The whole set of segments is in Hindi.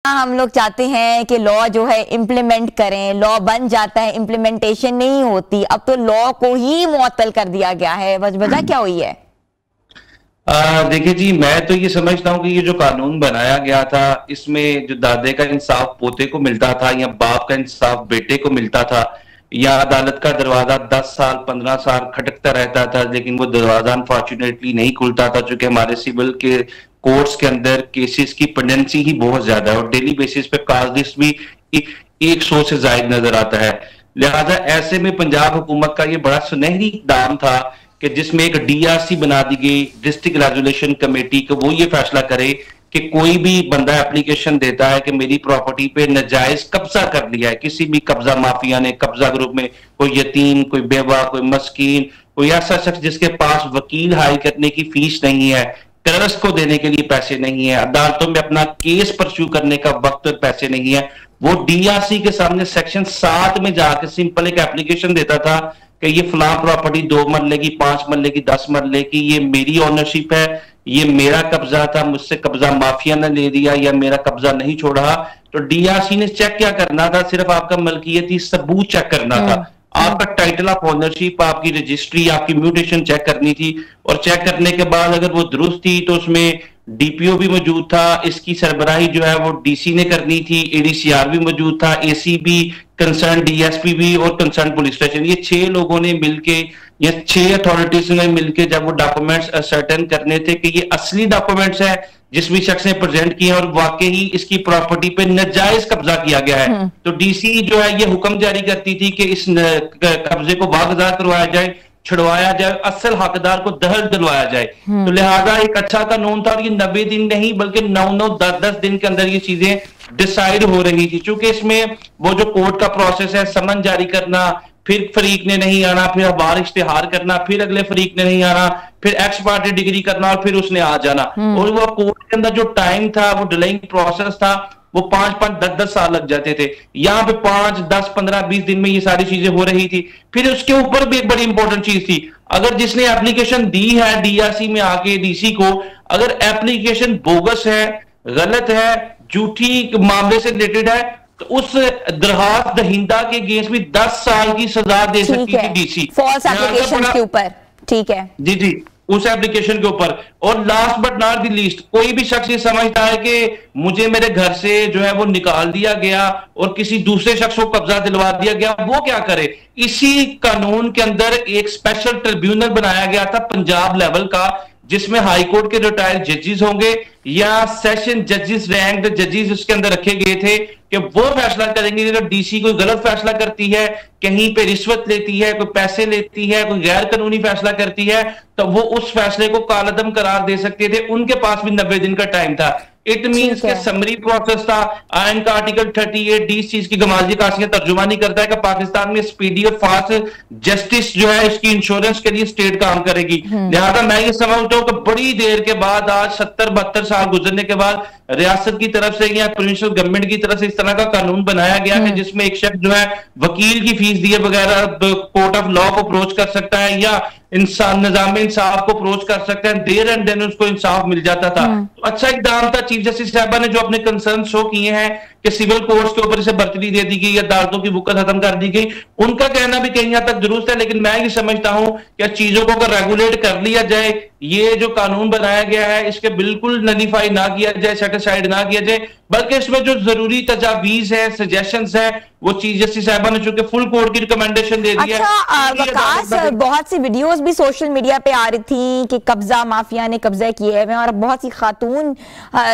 हम लोग चाहते हैं कि लॉ जो है इम्प्लीमेंट करें, लॉ बन जाता है, इम्प्लीमेंटेशन नहीं होती। अब तो लॉ को ही मुअत्तल कर दिया गया है, वजह क्या हुई है? देखिए जी, मैं तो ये समझता हूँ कि ये जो कानून बनाया गया था, इसमें जो दादे का इंसाफ पोते को मिलता था या बाप का इंसाफ बेटे को मिलता था, या अदालत का दरवाजा 10 साल 15 साल खटकता रहता था, लेकिन वो दरवाजा अनफॉर्चुनेटली नहीं खुलता था, क्योंकि हमारे सिविल के कोर्ट्स के अंदर केसेस की पेंडेंसी ही बहुत ज्यादा है और डेली बेसिस पे काज लिस्ट भी 100 से ज्यादा नजर आता है। लिहाजा ऐसे में पंजाब हुकूमत का ये बड़ा सुनहरी इक़दाम था कि जिसमें एक डीआरसी बना दी गई, डिस्ट्रिक्ट रेजुलेशन कमेटी, को वो ये फैसला करे कि कोई भी बंदा एप्लीकेशन देता है कि मेरी प्रॉपर्टी पे नाजायज कब्जा कर लिया है, किसी भी कब्जा माफिया ने, कब्जा ग्रुप में कोई यतीम, कोई बेवा, कोई मस्कीन, कोई ऐसा शख्स जिसके पास वकील हायर करने की फीस नहीं है, कर्ज को देने के लिए पैसे नहीं है, अदालतों में अपना केस परस्यू करने का वक्त और पैसे नहीं है, वो डीआरसी के सामने सेक्शन 7 में जाकर सिंपल एक एप्लीकेशन देता था कि ये फलां प्रॉपर्टी 2 मरले की, 5 मरले की, 10 मरले की, ये मेरी ओनरशिप है, ये मेरा कब्जा था, मुझसे कब्जा माफिया ने ले दिया या मेरा कब्जा नहीं छोड़ा। तो डीआरसी ने चेक क्या करना था? सिर्फ आपका मलकियती सबूत चेक करना था, आपका टाइटल ऑफ ओनरशिप, आपकी रजिस्ट्री, आपकी म्यूटेशन चेक करनी थी। और चेक करने के बाद अगर वो दुरुस्त थी तो उसमें डीपीओ भी मौजूद था, इसकी सरबराही जो है वो डीसी ने करनी थी, एडीसीआर भी मौजूद था, एसीबी, कंसर्न डीएसपी भी और कंसर्न पुलिस स्टेशन, ये 6 लोगों ने मिलके या 6 अथॉरिटीज ने मिलके जब वो डॉक्यूमेंट्स असर्टेन करने थे कि ये असली डॉक्यूमेंट्स है जिस भी शख्स ने प्रेजेंट किया और वाकई इसकी प्रॉपर्टी पे नाजायज कब्जा किया गया है, तो डीसी जो है ये हुक्म जारी करती थी कि इस कब्जे को वागुजार करवाया जाए, छुड़वाया जाए, असल हकदार को दहल दिलवाया जाए। तो लिहाजा एक अच्छा कानून था और ये 90 दिन नहीं बल्कि 9-9 10-10 दिन के अंदर ये चीजें डिसाइड हो रही थी। चूंकि इसमें वो जो कोर्ट का प्रोसेस है, समन जारी करना, फिर फरीक ने नहीं आना, फिर अखबार इश्तिहार करना, फिर अगले फरीक ने नहीं आना, फिर एक्स पार्टी डिग्री करना और फिर उसने आ जाना, और वो कोर्ट के अंदर जो टाइम था, वो डिलेइंग प्रोसेस था, वो 5-5 10-10 साल लग जाते थे। यहाँ पे 5 10 15 20 दिन में ये सारी चीजें हो रही थी। फिर उसके ऊपर भी एक बड़ी इंपॉर्टेंट चीज थी, अगर जिसने एप्लीकेशन दी है डीआरसी में आके डीसी को, अगर एप्लीकेशन बोगस है, गलत है, झूठी मामले से रिलेटेड है, तो उस दरखास्त दहिंदा के अगेंस्ट भी 10 साल की सजा दे सकती थी डीसी, फॉल्स एप्लीकेशन के ऊपर। ठीक है जी जी, उस एप्लीकेशन के ऊपर। और last but not the least, कोई भी शख्स ये समझता है कि मुझे मेरे घर से जो है वो निकाल दिया गया और किसी दूसरे शख्स को कब्जा दिलवा दिया गया, वो क्या करे? इसी कानून के अंदर एक स्पेशल ट्रिब्यूनल बनाया गया था पंजाब लेवल का, जिसमें हाई कोर्ट के रिटायर्ड जजेस होंगे या सेशन जजेस, रैंक्ड जजेस उसके अंदर रखे गए थे कि वो फैसला करेंगे कि अगर डीसी कोई गलत फैसला करती है, कहीं पे रिश्वत लेती है, कोई पैसे लेती है, कोई गैर कानूनी फैसला करती है, तो वो उस फैसले को कालअदम करार दे सकते थे। उनके पास भी 90 दिन का टाइम था। इट मींस के समरी प्रोसेस था। आयन का आर्टिकल 38 डी इस चीज की गमाजी कासियत तर्जुमा नहीं करता है कि पाकिस्तान में स्पीडी और फास्ट जस्टिस जो है इसकी इंश्योरेंस के लिए स्टेट काम करेगी। लिहाजा मैं ये समझता हूँ कि बड़ी देर के बाद, आज 70-72 साल गुजरने के बाद, रियासत की तरफ से या प्रोविंशियल गवर्नमेंट की तरफ से इस तरह का कानून बनाया गया है जिसमें एक शख्स जो है वकील की फीस दिए बगैर कोर्ट ऑफ लॉ को अप्रोच कर सकता है या इंसान निजाम इंसाफ को अप्रोच कर सकते हैं, देर एंड देन उसको इंसाफ मिल जाता था। तो अच्छा इकदाम था। चीफ जस्टिस साहबा ने जो अपने कंसर्न शो किए हैं कि सिविल कोर्ट्स के ऊपर इसे बर्तरी दे दी गई, अदालतों की बुकत खत्म कर दी गई, उनका कहना भी कहीं हद तक दुरुस्त है, लेकिन मैं ये समझता हूं कि चीजों को अगर रेगुलेट कर लिया जाए, ये जो कानून बनाया गया है इसके बिल्कुल नलीफाई ना किया जाए, सेटिस्फाइड ना किया जाए, बल्कि इसमें जो जरूरी तजावीज है, सजेशंस है, वो चीफ जस्टिस साहबा ने चूंकि फुल कोर्ट की रिकमेंडेशन दे दी है। वकास, बहुत सी वीडियोस भी सोशल मीडिया पे आ रही थी कि कब्जा माफिया ने कब्जा किए हुए, और बहुत सी खातून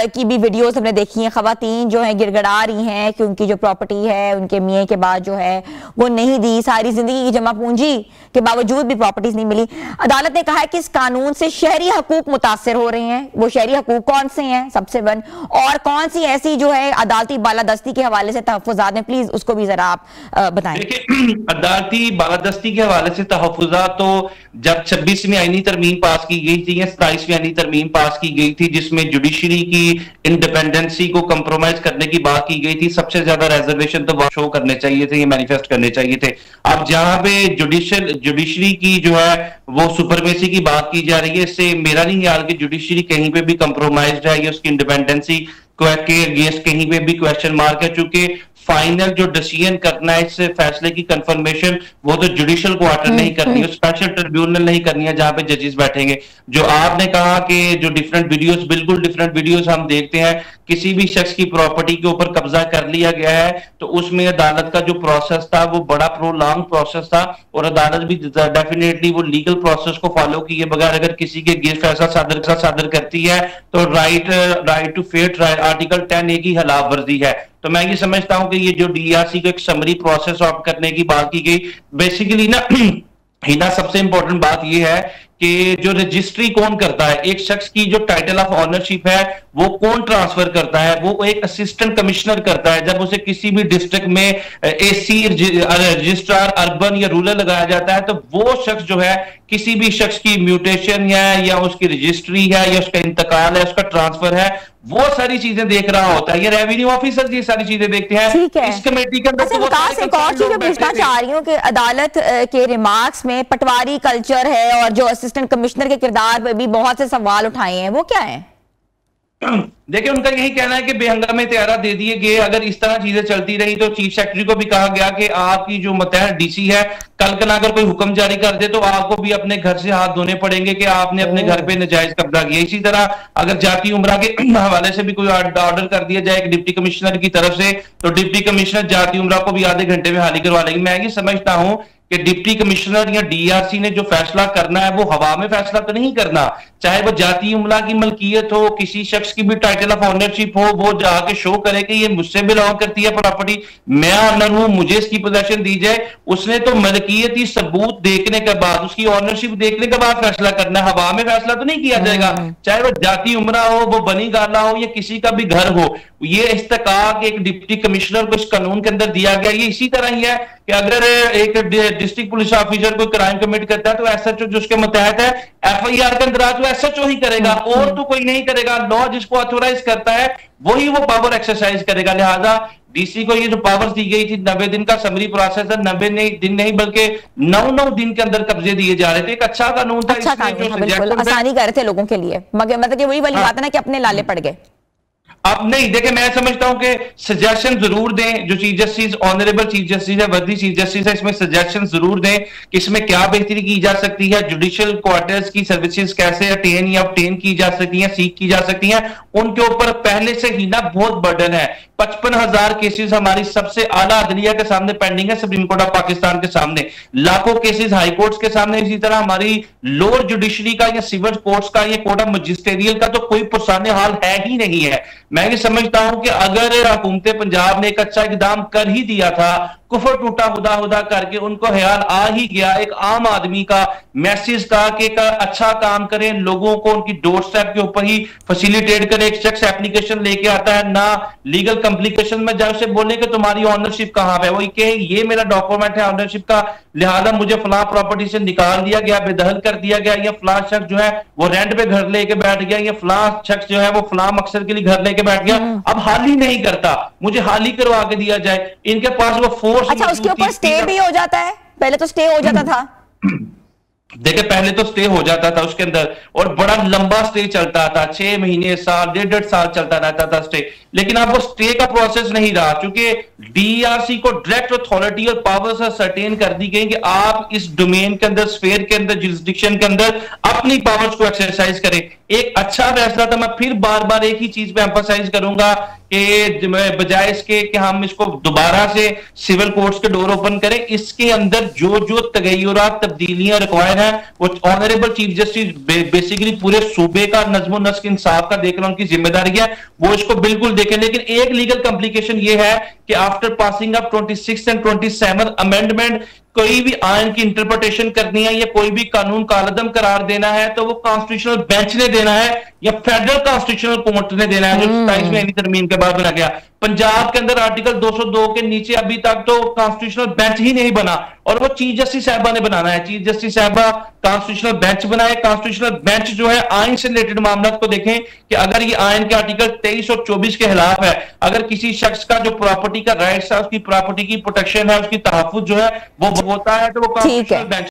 की भी वीडियोस हमने देखी हैं, खवातीन जो है गिड़गड़ा रही हैं कि उनकी जो प्रॉपर्टी है उनके मियाँ के बाद जो है वो नहीं दी, सारी जिंदगी की जमा पूंजी के बावजूद भी प्रॉपर्टीज नहीं मिली। अदालत ने कहा है कि इस कानून से शहरी हकूक मुतासर हो रहे हैं। वो शहरी हकूक कौन से हैं सबसे वन, और कौन सी ऐसी जो है अदालती बालादस्ती के हवाले से तहफ्फुज़ात हैं, प्लीज उसको भी जरा आप बताएं। देखिए, अदालती बालादस्ती के हवाले से तहफ्फुज़ात तो जब 26वीं आईनी तरमीम पास की गई थी या 27वीं आईनी तरमीम पास की गई थी, जिसमें जुडिशरी की इंडिपेंडेंसी को कंप्रोमाइज करने की बात की गई थी, सबसे ज्यादा रिजर्वेशन तो शो करने चाहिए थे, ये मैनिफेस्ट करने चाहिए थे। अब जहां पे जुडिशरी की जो है वो सुपरमेसी की बात की जा रही है, इससे मेरा नहीं ख्याल कि जुडिशरी कहीं पे भी कंप्रोमाइज्ड है या उसकी इंडिपेंडेंसी के अगेंस्ट कहीं पे भी क्वेश्चन मार्क है, चूंकि फाइनल जो डिसीजन करना है इस फैसले की कंफर्मेशन वो तो जुडिशियल क्वार्टर नहीं करनी है, स्पेशल ट्रिब्यूनल नहीं करनी है जहां पे जजेस बैठेंगे। जो आपने कहा कि जो डिफरेंट वीडियोस, बिल्कुल डिफरेंट वीडियोस हम देखते हैं, किसी भी शख्स की प्रॉपर्टी के ऊपर कब्जा कर लिया गया है तो उसमें अदालत का जो प्रोसेस था वो बड़ा प्रोलॉन्ग प्रोसेस था, और अदालत भी डेफिनेटली वो लीगल प्रोसेस को फॉलो किए बगैर अगर किसी के अगेंस्ट फैसला सादर करती है तो right to fair trial article 10A की खिलाफ वर्जी है। तो मैं ये समझता हूं कि ये जो DRC का एक समरी प्रोसेस ऑप्ट करने की बात की गई, बेसिकली ना सबसे इंपॉर्टेंट बात ये है कि जो रजिस्ट्री कौन करता है, एक शख्स की जो टाइटल ऑफ ऑनरशिप है वो कौन ट्रांसफर करता है, वो एक असिस्टेंट कमिश्नर करता है। जब उसे किसी भी डिस्ट्रिक्ट में AC रजिस्ट्रार अर्बन या रूरल लगाया जाता है तो वो शख्स जो है किसी भी शख्स की म्यूटेशन है या उसकी रजिस्ट्री है या उसका इंतकाल है, उसका ट्रांसफर है, वो सारी चीजें देख रहा होता है। ये रेवेन्यू ऑफिसर ये सारी चीजें देखते हैं। इस कमेटी के अंदर एक और चीज जो पूछना चाह रही हूँ कि अदालत के रिमार्क्स में पटवारी कल्चर है और जो असिस्टेंट कमिश्नर के किरदार पर भी बहुत से सवाल उठाए हैं, वो क्या है? देखिए, उनका यही कहना है कि बेहंगामे त्यारा दे दिए गए। अगर इस तरह चीजें चलती रही तो चीफ सेक्रेटरी को भी कहा गया कि आपकी जो मतहत DC है कल का अगर कोई हुक्म जारी कर दे तो आपको भी अपने घर से हाथ धोने पड़ेंगे कि आपने अपने घर पे नाजायज कब्जा किया। इसी तरह अगर जाती उम्रा के हवाले से भी कोई ऑर्डर कर दिया जाए डिप्टी कमिश्नर की तरफ से तो डिप्टी कमिश्नर जाती उम्रा को भी आधे घंटे में हाली करवा लेंगे। मैं ये समझता हूं कि डिप्टी कमिश्नर या DRC ने जो फैसला करना है वो हवा में फैसला तो नहीं करना, चाहे वो जाती उमला की मलकियत हो, किसी शख्स की भी टाइटल ऑफ ऑनरशिप हो, वो जाके शो करे कि ये मुझसे बिलोंग करती है प्रॉपर्टी, मैं ऑनर हूं, मुझे इसकी पोजेशन दी जाए। उसने तो मलकियती सबूत देखने के बाद, उसकी ऑनरशिप देखने के बाद फैसला करना है, हवा में फैसला तो नहीं किया जाएगा। चाहे वो जाती उमरा हो, वो बनी गाला हो या किसी का भी घर हो, ये इस्तकाक एक डिप्टी कमिश्नर को इस कानून के अंदर दिया गया। ये इसी तरह ही है कि अगर एक डिस्ट्रिक्ट पुलिस ऑफिसर कोई क्राइम कमिट करता है तो SHO जो उसके मतहत है FIR के अंदर तो SHO ही करेगा और तो कोई नहीं करेगा। लॉ जिसको ऑथोराइज करता है वही वो पावर एक्सरसाइज करेगा। लिहाजा DC को ये जो पावर्स दी गई थी 90 दिन का समरी प्रोसेस है, 90 दिन नहीं बल्कि 9 दिन के अंदर कब्जे दिए जा रहे थे। एक अच्छा कानून था, अच्छा कानून, आसानी कर रहे थे लोगों के लिए, मगर मतलब कि वही वाली बात है ना कि अपने लाले पड़ गए। अब नहीं, देखे मैं समझता हूं कि सजेशन जरूर दें, जो chief justice honourable chief justice है, वर्दी चीफ जस्टिस है, इसमें सजेशन जरूर दें कि इसमें क्या बेहतरी की जा सकती है, जुडिशियल क्वार्टर्स की सर्विसेज कैसे अटेन या ऑब्टेन की जा सकती हैं, सीख की जा सकती हैं, उनके ऊपर पहले से ही ना बहुत बर्डन है। 55,000 केसेस हमारी सबसे आला अदलिया के सामने पेंडिंग है, सुप्रीम कोर्ट ऑफ पाकिस्तान के सामने लाखों केसेस हाई कोर्ट्स के सामने। इसी तरह हमारी लोअर जुडिशरी का या सिविल कोर्ट्स का या कोर्ट ऑफ मजिस्ट्रियल का तो कोई पुरसाने हाल है ही नहीं है। मैं ये समझता हूं कि अगर हुकूमत पंजाब ने एक अच्छा इकदाम कर ही दिया था, कुफर टूटा हुदा करके उनको ख्याल आ ही गया, एक आम आदमी का मैसेज था कि एक अच्छा काम करें, लोगों को उनकी डोर स्टेप के ऊपर ही फैसिलिटेट करें। एक शख्स एप्लीकेशन लेके आता है ना लीगल कॉम्प्लिकेशन में जाए उसे बोले कि तुम्हारी ऑनरशिप कहां पे, वही कहे ये मेरा डॉक्यूमेंट है ऑनरशिप का, लिहाजा मुझे फलां प्रॉपर्टी से निकाल दिया गया, बेदखल कर दिया गया, या फलां शख्स जो है वो रेंट पे घर लेके बैठ गया, या फलां शख्स जो है वो फलां मकसद के लिए घर लेके बैठ गया, अब हाल ही नहीं करता, मुझे हाल ही करवा के दिया जाए। इनके पास वो फोर्स, अच्छा उसके ऊपर स्टे भी हो जाता है, पहले तो स्टे हो जाता था। देखिए पहले तो स्टे हो जाता था उसके अंदर और बड़ा लंबा स्टे चलता था, 6 महीने, साल, 1.5 साल चलता रहता था स्टे, लेकिन अब वो स्टे का प्रोसेस नहीं रहा, क्योंकि DRC को डायरेक्ट अथॉरिटी और पावर्स सर्टेन कर दी गई कि आप इस डोमेन के अंदर, स्फीयर के अंदर, जुरिसडिक्शन के अंदर अपनी पावर्स को एक्सरसाइज करें। एक अच्छा फैसला था। मैं फिर बार बार एक ही चीज पे एम्फसाइज करूंगा कि बजाय इसके कि हम इसको दोबारा से सिविल कोर्ट्स के डोर ओपन करें, इसके अंदर जो जो तगय्युरात, तब्दीलियां रिक्वायर्ड हैं वो ऑनरेबल चीफ जस्टिस बेसिकली पूरे सूबे का नज़्म नस्क इंसाफ का देखना उनकी जिम्मेदारी है, वो इसको बिल्कुल देखें। लेकिन एक लीगल कॉम्प्लिकेशन ये है कि after passing of 26 and 27 amendment कोई भी आयन की इंटरप्रिटेशन करनी है या कोई भी कानून कालदम करार देना है तो वो कॉन्स्टिट्यूशनल बेंच ने देना है या फेडरल कॉन्स्टिट्यूशनल कोर्ट ने देना है, जो 27वें तरमीम के बाद बना गया। पंजाब के अंदर आर्टिकल 202 के नीचे अभी तक तो कॉन्स्टिट्यूशनल बेंच ही नहीं बना और वो चीफ जस्टिस साहबा ने बनाना है। चीफ जस्टिस साहबा कॉन्स्टिट्यूशनल बेंच बनाए। कॉन्स्टिट्यूशनल बेंच जो है आयन से रिलेटेड मामला को देखें कि अगर ये आयन के आर्टिकल 23 और 24 के खिलाफ है, अगर किसी शख्स का जो प्रॉपर्टी का राइट्स है, उसकी प्रॉपर्टी की प्रोटेक्शन है, उसकी तहफ्फुज़ जो है वो होता है तो वो कॉन्स्टिट्यूशनल बेंच